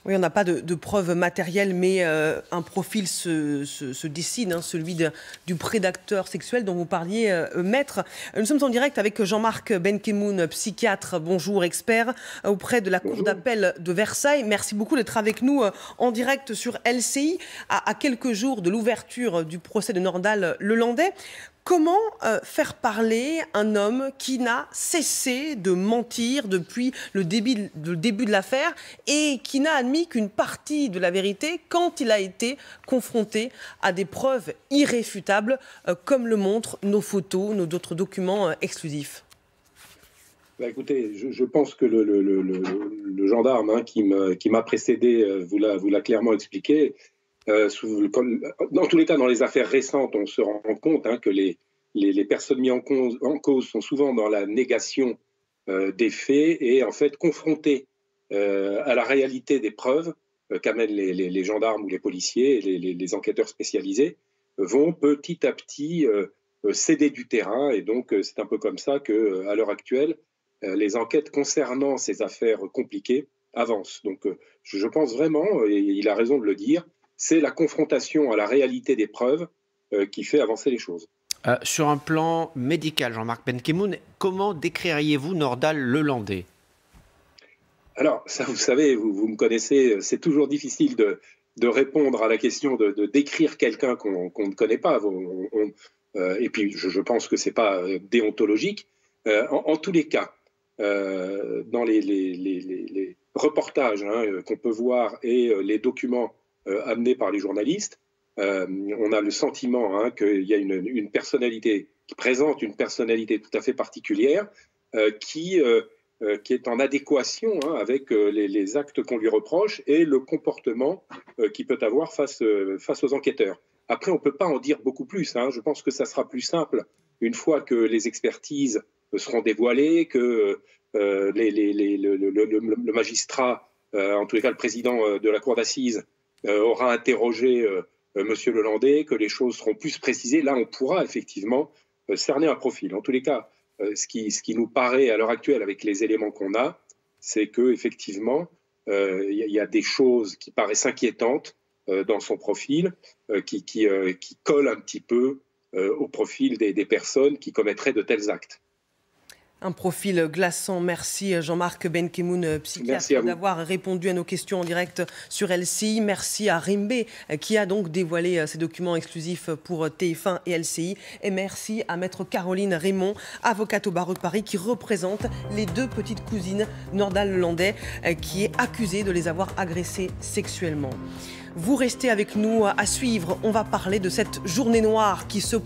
Oui, on n'a pas de preuves matérielles, mais un profil se dessine, hein, celui du prédateur sexuel dont vous parliez, maître. Nous sommes en direct avec Jean-Marc Benkemoun, psychiatre, bonjour, expert auprès de la Cour d'appel de Versailles. Merci beaucoup d'être avec nous en direct sur LCI, à quelques jours de l'ouverture du procès de Nordal-Lelandais. Comment faire parler un homme qui n'a cessé de mentir depuis le début de l'affaire et qui n'a admis qu'une partie de la vérité quand il a été confronté à des preuves irréfutables, comme le montrent nos photos, nos autres documents exclusifs? Bah écoutez, je pense que le gendarme qui m'a précédé vous l'a clairement expliqué. Dans tous les cas, dans les affaires récentes, on se rend compte que les personnes mises en cause sont souvent dans la négation des faits et en fait confrontées à la réalité des preuves qu'amènent les gendarmes ou les policiers, les enquêteurs spécialisés, vont petit à petit céder du terrain. Et donc, c'est un peu comme ça qu'à l'heure actuelle, les enquêtes concernant ces affaires compliquées avancent. Donc, je pense vraiment, et il a raison de le dire, c'est la confrontation à la réalité des preuves qui fait avancer les choses. Sur un plan médical, Jean-Marc Benkemoun, comment décririez-vous Nordal-Lelandais? Alors, ça, vous savez, vous me connaissez, c'est toujours difficile de répondre à la question de décrire quelqu'un qu'on ne connaît pas. Et puis, je pense que ce n'est pas déontologique. En tous les cas, dans les reportages qu'on peut voir et les documents amenés par les journalistes, on a le sentiment qu'il y a une personnalité qui présente une personnalité tout à fait particulière qui est en adéquation avec les actes qu'on lui reproche et le comportement qu'il peut avoir face aux enquêteurs. Après, on ne peut pas en dire beaucoup plus. Je pense que ça sera plus simple une fois que les expertises seront dévoilées, que le magistrat, en tous les cas le président de la cour d'assises, aura interrogé Monsieur Lelandais, que les choses seront plus précisées. Là, on pourra effectivement cerner un profil. En tous les cas, ce qui nous paraît à l'heure actuelle, avec les éléments qu'on a, c'est qu'effectivement, il y a des choses qui paraissent inquiétantes dans son profil, qui collent un petit peu au profil des personnes qui commettraient de tels actes. Un profil glaçant. Merci Jean-Marc Benkemoun, psychiatre, d'avoir répondu à nos questions en direct sur LCI. Merci à Rimbe qui a donc dévoilé ces documents exclusifs pour TF1 et LCI. Et merci à maître Caroline Raymond, avocate au barreau de Paris, qui représente les deux petites cousines Nordal-Lelandais, qui est accusée de les avoir agressées sexuellement. Vous restez avec nous à suivre. On va parler de cette journée noire qui se